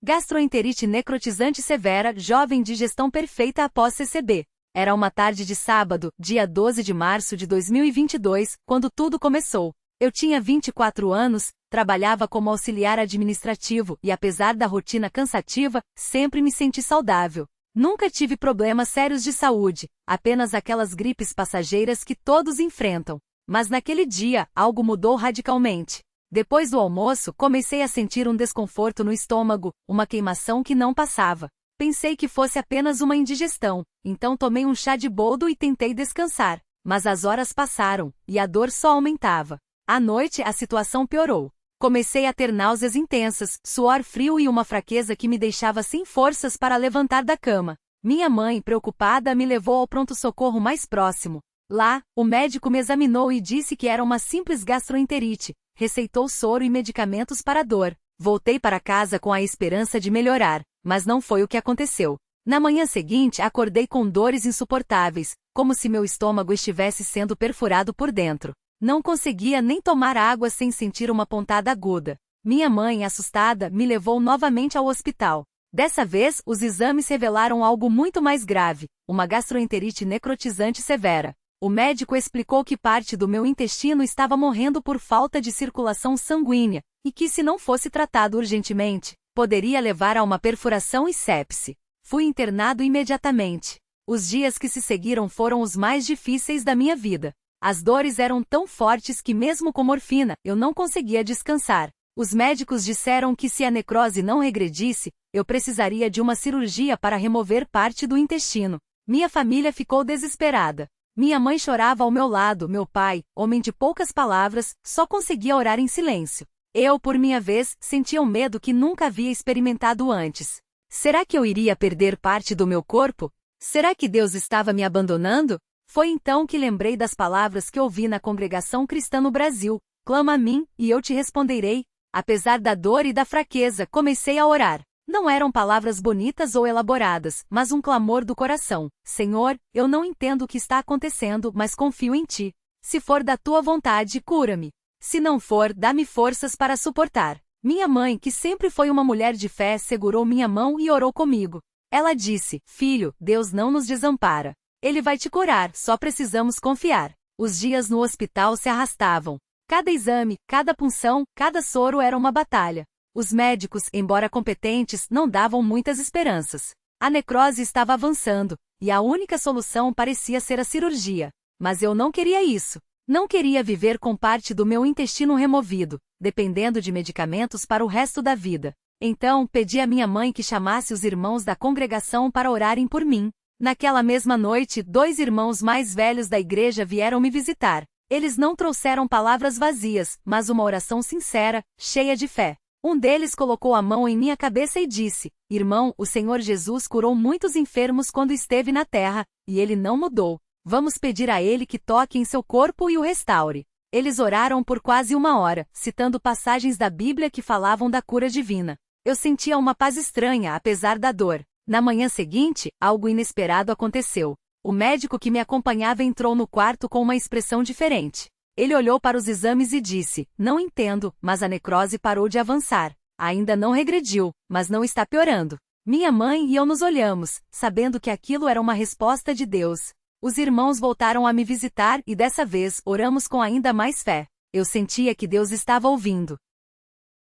Gastroenterite necrotizante severa, jovem digestão perfeita após CCB. Era uma tarde de sábado, dia 12 de março de 2022, quando tudo começou. Eu tinha 24 anos, trabalhava como auxiliar administrativo e apesar da rotina cansativa, sempre me senti saudável. Nunca tive problemas sérios de saúde, apenas aquelas gripes passageiras que todos enfrentam. Mas naquele dia, algo mudou radicalmente. Depois do almoço, comecei a sentir um desconforto no estômago, uma queimação que não passava. Pensei que fosse apenas uma indigestão, então tomei um chá de boldo e tentei descansar. Mas as horas passaram, e a dor só aumentava. À noite, a situação piorou. Comecei a ter náuseas intensas, suor frio e uma fraqueza que me deixava sem forças para levantar da cama. Minha mãe, preocupada, me levou ao pronto-socorro mais próximo. Lá, o médico me examinou e disse que era uma simples gastroenterite. Receitou soro e medicamentos para a dor. Voltei para casa com a esperança de melhorar, mas não foi o que aconteceu. Na manhã seguinte, acordei com dores insuportáveis, como se meu estômago estivesse sendo perfurado por dentro. Não conseguia nem tomar água sem sentir uma pontada aguda. Minha mãe, assustada, me levou novamente ao hospital. Dessa vez, os exames revelaram algo muito mais grave, uma gastroenterite necrotizante severa. O médico explicou que parte do meu intestino estava morrendo por falta de circulação sanguínea, e que se não fosse tratado urgentemente, poderia levar a uma perfuração e sepse. Fui internado imediatamente. Os dias que se seguiram foram os mais difíceis da minha vida. As dores eram tão fortes que mesmo com morfina, eu não conseguia descansar. Os médicos disseram que se a necrose não regredisse, eu precisaria de uma cirurgia para remover parte do intestino. Minha família ficou desesperada. Minha mãe chorava ao meu lado, meu pai, homem de poucas palavras, só conseguia orar em silêncio. Eu, por minha vez, sentia um medo que nunca havia experimentado antes. Será que eu iria perder parte do meu corpo? Será que Deus estava me abandonando? Foi então que lembrei das palavras que ouvi na congregação cristã no Brasil. Clama a mim, e eu te responderei. Apesar da dor e da fraqueza, comecei a orar. Não eram palavras bonitas ou elaboradas, mas um clamor do coração. Senhor, eu não entendo o que está acontecendo, mas confio em ti. Se for da tua vontade, cura-me. Se não for, dá-me forças para suportar. Minha mãe, que sempre foi uma mulher de fé, segurou minha mão e orou comigo. Ela disse, filho, Deus não nos desampara. Ele vai te curar, só precisamos confiar. Os dias no hospital se arrastavam. Cada exame, cada punção, cada soro era uma batalha. Os médicos, embora competentes, não davam muitas esperanças. A necrose estava avançando, e a única solução parecia ser a cirurgia. Mas eu não queria isso. Não queria viver com parte do meu intestino removido, dependendo de medicamentos para o resto da vida. Então, pedi à minha mãe que chamasse os irmãos da congregação para orarem por mim. Naquela mesma noite, 2 irmãos mais velhos da igreja vieram me visitar. Eles não trouxeram palavras vazias, mas uma oração sincera, cheia de fé. Um deles colocou a mão em minha cabeça e disse, irmão, o Senhor Jesus curou muitos enfermos quando esteve na terra, e ele não mudou. Vamos pedir a ele que toque em seu corpo e o restaure. Eles oraram por quase 1 hora, citando passagens da Bíblia que falavam da cura divina. Eu sentia uma paz estranha, apesar da dor. Na manhã seguinte, algo inesperado aconteceu. O médico que me acompanhava entrou no quarto com uma expressão diferente. Ele olhou para os exames e disse, não entendo, mas a necrose parou de avançar. Ainda não regrediu, mas não está piorando. Minha mãe e eu nos olhamos, sabendo que aquilo era uma resposta de Deus. Os irmãos voltaram a me visitar e dessa vez oramos com ainda mais fé. Eu sentia que Deus estava ouvindo.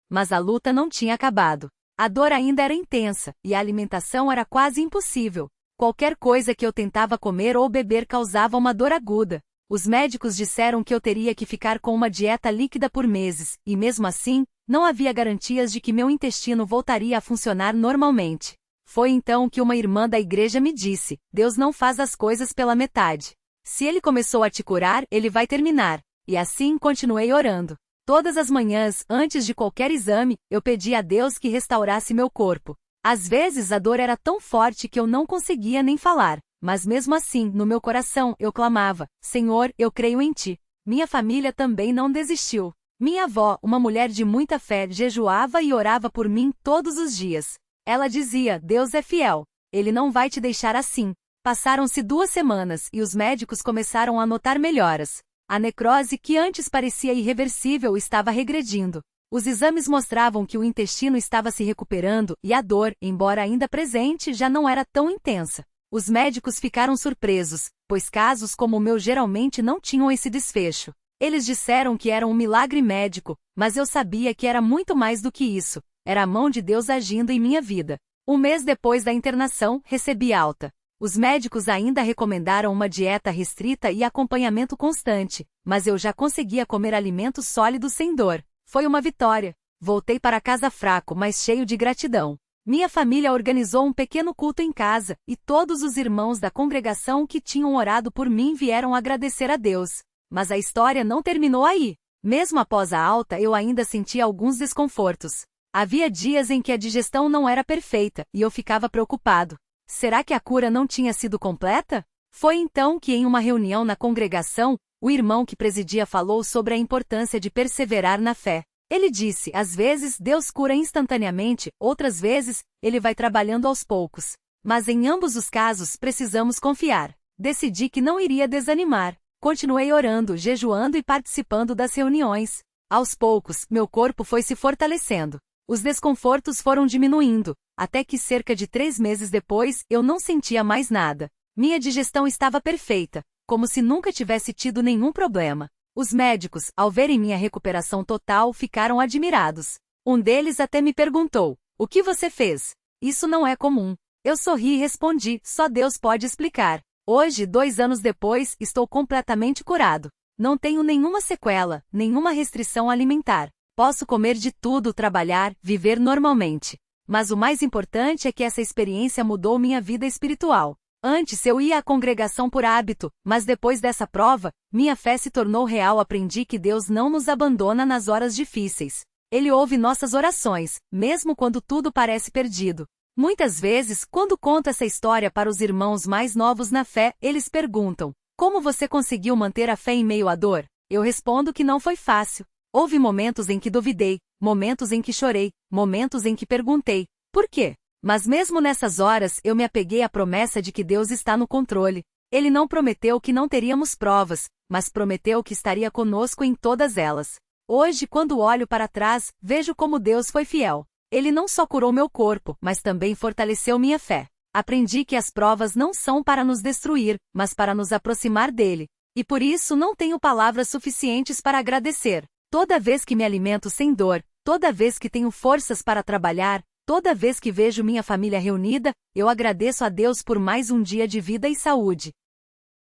Mas a luta não tinha acabado. A dor ainda era intensa, e a alimentação era quase impossível. Qualquer coisa que eu tentava comer ou beber causava uma dor aguda. Os médicos disseram que eu teria que ficar com uma dieta líquida por meses, e mesmo assim, não havia garantias de que meu intestino voltaria a funcionar normalmente. Foi então que uma irmã da igreja me disse, Deus não faz as coisas pela metade. Se ele começou a te curar, ele vai terminar. E assim continuei orando. Todas as manhãs, antes de qualquer exame, eu pedi a Deus que restaurasse meu corpo. Às vezes a dor era tão forte que eu não conseguia nem falar. Mas mesmo assim, no meu coração, eu clamava, Senhor, eu creio em ti. Minha família também não desistiu. Minha avó, uma mulher de muita fé, jejuava e orava por mim todos os dias. Ela dizia, Deus é fiel. Ele não vai te deixar assim. Passaram-se 2 semanas e os médicos começaram a notar melhoras. A necrose que antes parecia irreversível estava regredindo. Os exames mostravam que o intestino estava se recuperando e a dor, embora ainda presente, já não era tão intensa. Os médicos ficaram surpresos, pois casos como o meu geralmente não tinham esse desfecho. Eles disseram que era um milagre médico, mas eu sabia que era muito mais do que isso. Era a mão de Deus agindo em minha vida. Um mês depois da internação, recebi alta. Os médicos ainda recomendaram uma dieta restrita e acompanhamento constante, mas eu já conseguia comer alimentos sólidos sem dor. Foi uma vitória. Voltei para casa fraco, mas cheio de gratidão. Minha família organizou um pequeno culto em casa, e todos os irmãos da congregação que tinham orado por mim vieram agradecer a Deus. Mas a história não terminou aí. Mesmo após a alta, eu ainda sentia alguns desconfortos. Havia dias em que a digestão não era perfeita, e eu ficava preocupado. Será que a cura não tinha sido completa? Foi então que, em uma reunião na congregação, o irmão que presidia falou sobre a importância de perseverar na fé. Ele disse, às vezes Deus cura instantaneamente, outras vezes, Ele vai trabalhando aos poucos. Mas em ambos os casos precisamos confiar. Decidi que não iria desanimar. Continuei orando, jejuando e participando das reuniões. Aos poucos, meu corpo foi se fortalecendo. Os desconfortos foram diminuindo, até que cerca de 3 meses depois, eu não sentia mais nada. Minha digestão estava perfeita, como se nunca tivesse tido nenhum problema. Os médicos, ao verem minha recuperação total, ficaram admirados. Um deles até me perguntou, o que você fez? Isso não é comum. Eu sorri e respondi, só Deus pode explicar. Hoje, 2 anos depois, estou completamente curado. Não tenho nenhuma sequela, nenhuma restrição alimentar. Posso comer de tudo, trabalhar, viver normalmente. Mas o mais importante é que essa experiência mudou minha vida espiritual. Antes eu ia à congregação por hábito, mas depois dessa prova, minha fé se tornou real. Aprendi que Deus não nos abandona nas horas difíceis. Ele ouve nossas orações, mesmo quando tudo parece perdido. Muitas vezes, quando conto essa história para os irmãos mais novos na fé, eles perguntam, como você conseguiu manter a fé em meio à dor? Eu respondo que não foi fácil. Houve momentos em que duvidei, momentos em que chorei, momentos em que perguntei, por quê? Mas mesmo nessas horas eu me apeguei à promessa de que Deus está no controle. Ele não prometeu que não teríamos provas, mas prometeu que estaria conosco em todas elas. Hoje, quando olho para trás, vejo como Deus foi fiel. Ele não só curou meu corpo, mas também fortaleceu minha fé. Aprendi que as provas não são para nos destruir, mas para nos aproximar dele. E por isso não tenho palavras suficientes para agradecer. Toda vez que me alimento sem dor, toda vez que tenho forças para trabalhar, toda vez que vejo minha família reunida, eu agradeço a Deus por mais um dia de vida e saúde.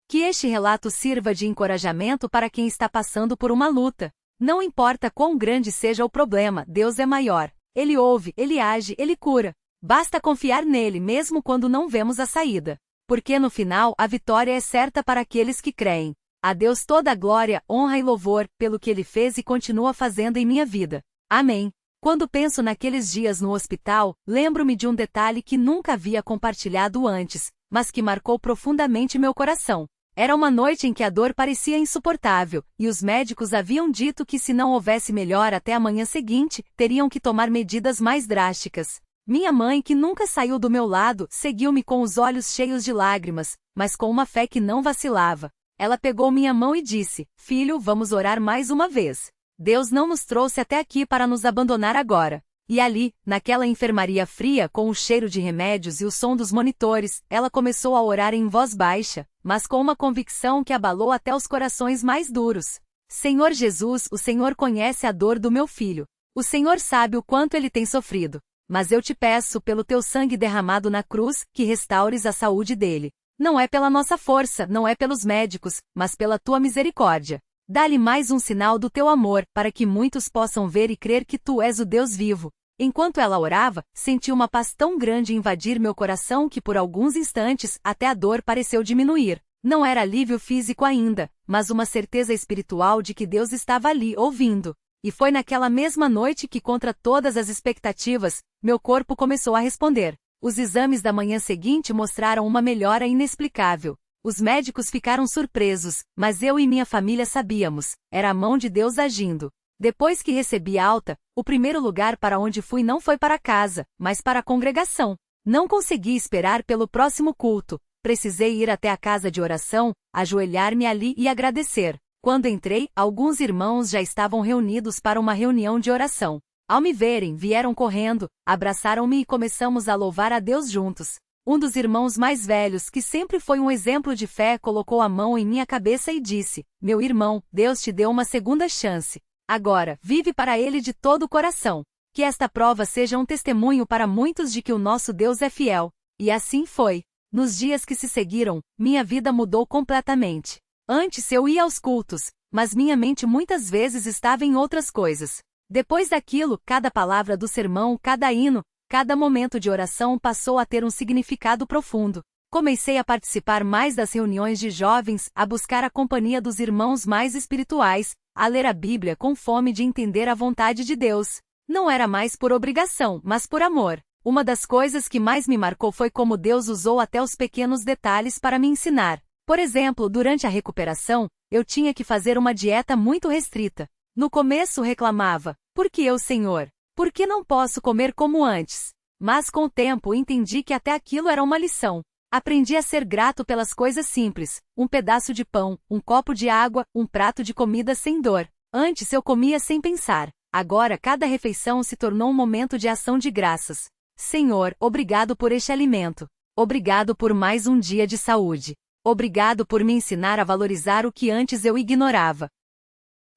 Que este relato sirva de encorajamento para quem está passando por uma luta. Não importa quão grande seja o problema, Deus é maior. Ele ouve, Ele age, Ele cura. Basta confiar nele mesmo quando não vemos a saída. Porque no final, a vitória é certa para aqueles que creem. A Deus toda a glória, honra e louvor, pelo que Ele fez e continua fazendo em minha vida. Amém. Quando penso naqueles dias no hospital, lembro-me de um detalhe que nunca havia compartilhado antes, mas que marcou profundamente meu coração. Era uma noite em que a dor parecia insuportável, e os médicos haviam dito que se não houvesse melhor até a manhã seguinte, teriam que tomar medidas mais drásticas. Minha mãe, que nunca saiu do meu lado, seguiu-me com os olhos cheios de lágrimas, mas com uma fé que não vacilava. Ela pegou minha mão e disse, filho, vamos orar mais uma vez. Deus não nos trouxe até aqui para nos abandonar agora. E ali, naquela enfermaria fria com o cheiro de remédios e o som dos monitores, ela começou a orar em voz baixa, mas com uma convicção que abalou até os corações mais duros. Senhor Jesus, o Senhor conhece a dor do meu filho. O Senhor sabe o quanto ele tem sofrido. Mas eu te peço, pelo teu sangue derramado na cruz, que restaures a saúde dele. Não é pela nossa força, não é pelos médicos, mas pela tua misericórdia. Dá-lhe mais um sinal do teu amor, para que muitos possam ver e crer que tu és o Deus vivo. Enquanto ela orava, senti uma paz tão grande invadir meu coração que por alguns instantes, até a dor pareceu diminuir. Não era alívio físico ainda, mas uma certeza espiritual de que Deus estava ali, ouvindo. E foi naquela mesma noite que, contra todas as expectativas, meu corpo começou a responder. Os exames da manhã seguinte mostraram uma melhora inexplicável. Os médicos ficaram surpresos, mas eu e minha família sabíamos. Era a mão de Deus agindo. Depois que recebi alta, o primeiro lugar para onde fui não foi para casa, mas para a congregação. Não consegui esperar pelo próximo culto. Precisei ir até a casa de oração, ajoelhar-me ali e agradecer. Quando entrei, alguns irmãos já estavam reunidos para uma reunião de oração. Ao me verem, vieram correndo, abraçaram-me e começamos a louvar a Deus juntos. Um dos irmãos mais velhos, que sempre foi um exemplo de fé, colocou a mão em minha cabeça e disse: "Meu irmão, Deus te deu uma segunda chance. Agora, vive para Ele de todo o coração. Que esta prova seja um testemunho para muitos de que o nosso Deus é fiel." E assim foi. Nos dias que se seguiram, minha vida mudou completamente. Antes eu ia aos cultos, mas minha mente muitas vezes estava em outras coisas. Depois daquilo, cada palavra do sermão, cada hino, cada momento de oração passou a ter um significado profundo. Comecei a participar mais das reuniões de jovens, a buscar a companhia dos irmãos mais espirituais, a ler a Bíblia com fome de entender a vontade de Deus. Não era mais por obrigação, mas por amor. Uma das coisas que mais me marcou foi como Deus usou até os pequenos detalhes para me ensinar. Por exemplo, durante a recuperação, eu tinha que fazer uma dieta muito restrita. No começo reclamava: "Por que eu, Senhor? Por que não posso comer como antes?" Mas com o tempo entendi que até aquilo era uma lição. Aprendi a ser grato pelas coisas simples: um pedaço de pão, um copo de água, um prato de comida sem dor. Antes eu comia sem pensar. Agora cada refeição se tornou um momento de ação de graças. Senhor, obrigado por este alimento. Obrigado por mais um dia de saúde. Obrigado por me ensinar a valorizar o que antes eu ignorava.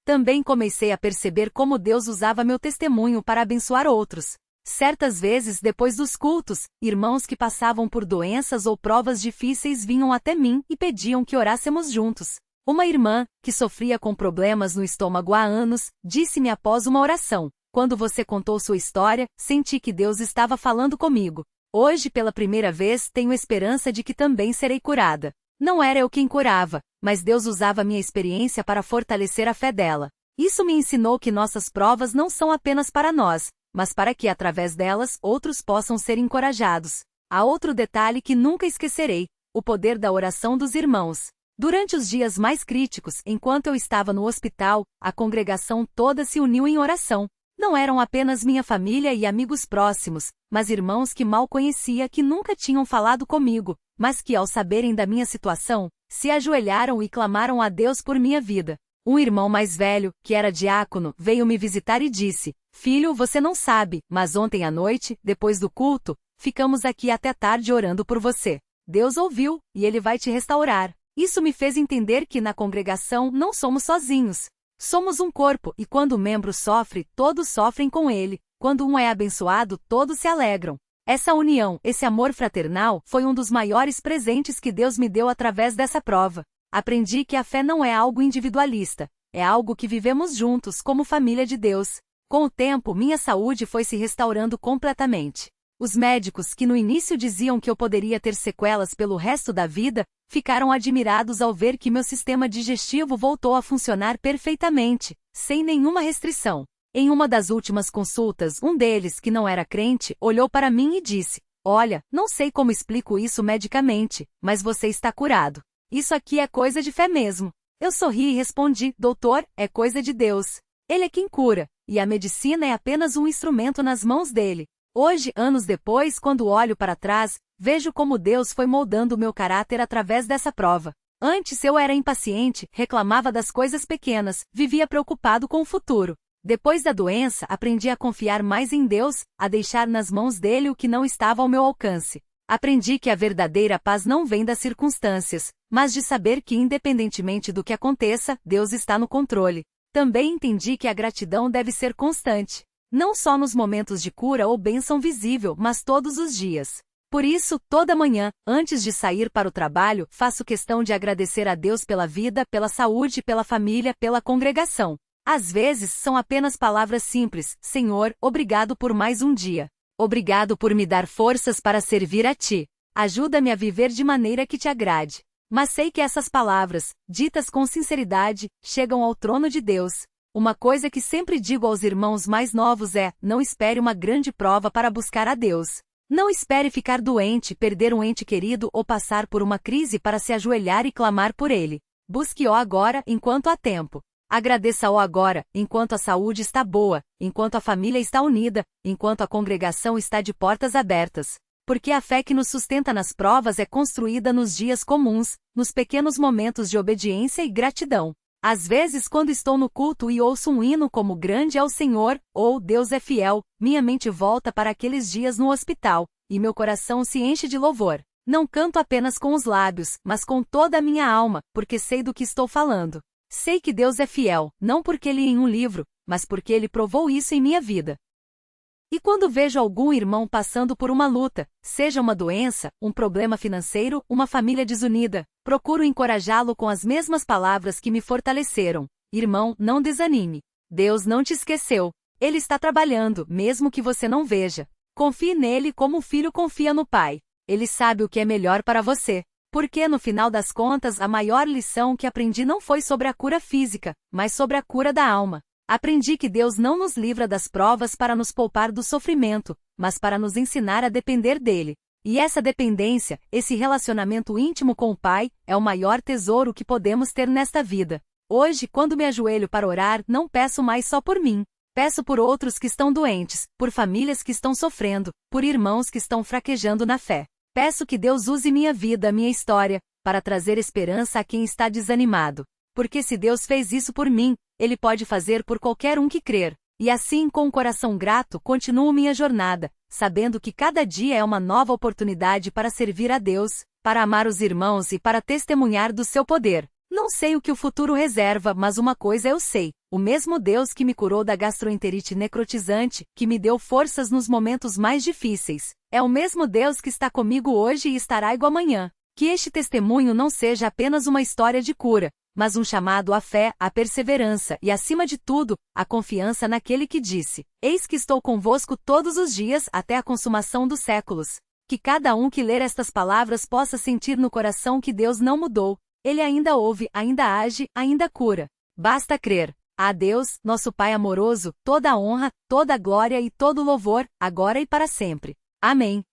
Também comecei a perceber como Deus usava meu testemunho para abençoar outros. Certas vezes, depois dos cultos, irmãos que passavam por doenças ou provas difíceis vinham até mim e pediam que orássemos juntos. Uma irmã, que sofria com problemas no estômago há anos, disse-me após uma oração: "Quando você contou sua história, senti que Deus estava falando comigo. Hoje, pela primeira vez, tenho esperança de que também serei curada." Não era eu quem curava, mas Deus usava minha experiência para fortalecer a fé dela. Isso me ensinou que nossas provas não são apenas para nós, mas para que, através delas, outros possam ser encorajados. Há outro detalhe que nunca esquecerei: o poder da oração dos irmãos. Durante os dias mais críticos, enquanto eu estava no hospital, a congregação toda se uniu em oração. Não eram apenas minha família e amigos próximos, mas irmãos que mal conhecia que nunca tinham falado comigo, mas que, ao saberem da minha situação, se ajoelharam e clamaram a Deus por minha vida. Um irmão mais velho, que era diácono, veio me visitar e disse: "Filho, você não sabe, mas ontem à noite, depois do culto, ficamos aqui até tarde orando por você. Deus ouviu, e Ele vai te restaurar." Isso me fez entender que na congregação não somos sozinhos. Somos um corpo, e quando o membro sofre, todos sofrem com ele. Quando um é abençoado, todos se alegram. Essa união, esse amor fraternal, foi um dos maiores presentes que Deus me deu através dessa prova. Aprendi que a fé não é algo individualista, é algo que vivemos juntos como família de Deus. Com o tempo, minha saúde foi se restaurando completamente. Os médicos, que no início diziam que eu poderia ter sequelas pelo resto da vida, ficaram admirados ao ver que meu sistema digestivo voltou a funcionar perfeitamente, sem nenhuma restrição. Em uma das últimas consultas, um deles, que não era crente, olhou para mim e disse: "Olha, não sei como explico isso medicamente, mas você está curado. Isso aqui é coisa de fé mesmo." Eu sorri e respondi: "Doutor, é coisa de Deus. Ele é quem cura, e a medicina é apenas um instrumento nas mãos dele." Hoje, anos depois, quando olho para trás, vejo como Deus foi moldando o meu caráter através dessa prova. Antes eu era impaciente, reclamava das coisas pequenas, vivia preocupado com o futuro. Depois da doença, aprendi a confiar mais em Deus, a deixar nas mãos dele o que não estava ao meu alcance. Aprendi que a verdadeira paz não vem das circunstâncias, mas de saber que, independentemente do que aconteça, Deus está no controle. Também entendi que a gratidão deve ser constante. Não só nos momentos de cura ou bênção visível, mas todos os dias. Por isso, toda manhã, antes de sair para o trabalho, faço questão de agradecer a Deus pela vida, pela saúde, pela família, pela congregação. Às vezes, são apenas palavras simples: "Senhor, obrigado por mais um dia. Obrigado por me dar forças para servir a Ti. Ajuda-me a viver de maneira que Te agrade." Mas sei que essas palavras, ditas com sinceridade, chegam ao trono de Deus. Uma coisa que sempre digo aos irmãos mais novos é: não espere uma grande prova para buscar a Deus. Não espere ficar doente, perder um ente querido ou passar por uma crise para se ajoelhar e clamar por ele. Busque-o agora, enquanto há tempo. Agradeça-o agora, enquanto a saúde está boa, enquanto a família está unida, enquanto a congregação está de portas abertas. Porque a fé que nos sustenta nas provas é construída nos dias comuns, nos pequenos momentos de obediência e gratidão. Às vezes, quando estou no culto e ouço um hino como Grande é o Senhor, ou Deus é fiel, minha mente volta para aqueles dias no hospital, e meu coração se enche de louvor. Não canto apenas com os lábios, mas com toda a minha alma, porque sei do que estou falando. Sei que Deus é fiel, não porque li em um livro, mas porque Ele provou isso em minha vida. E quando vejo algum irmão passando por uma luta, seja uma doença, um problema financeiro, uma família desunida, procuro encorajá-lo com as mesmas palavras que me fortaleceram. Irmão, não desanime. Deus não te esqueceu. Ele está trabalhando, mesmo que você não veja. Confie nele como o filho confia no pai. Ele sabe o que é melhor para você. Porque no final das contas a maior lição que aprendi não foi sobre a cura física, mas sobre a cura da alma. Aprendi que Deus não nos livra das provas para nos poupar do sofrimento, mas para nos ensinar a depender dele. E essa dependência, esse relacionamento íntimo com o Pai, é o maior tesouro que podemos ter nesta vida. Hoje, quando me ajoelho para orar, não peço mais só por mim. Peço por outros que estão doentes, por famílias que estão sofrendo, por irmãos que estão fraquejando na fé. Peço que Deus use minha vida, minha história, para trazer esperança a quem está desanimado. Porque se Deus fez isso por mim, Ele pode fazer por qualquer um que crer. E assim, com um coração grato, continuo minha jornada, sabendo que cada dia é uma nova oportunidade para servir a Deus, para amar os irmãos e para testemunhar do seu poder. Não sei o que o futuro reserva, mas uma coisa eu sei. O mesmo Deus que me curou da gastroenterite necrotizante, que me deu forças nos momentos mais difíceis, é o mesmo Deus que está comigo hoje e estará igual amanhã. Que este testemunho não seja apenas uma história de cura, mas um chamado à fé, à perseverança e, acima de tudo, à confiança naquele que disse: Eis que estou convosco todos os dias até a consumação dos séculos. Que cada um que ler estas palavras possa sentir no coração que Deus não mudou. Ele ainda ouve, ainda age, ainda cura. Basta crer. A Deus, nosso Pai amoroso, toda a honra, toda a glória e todo o louvor, agora e para sempre. Amém.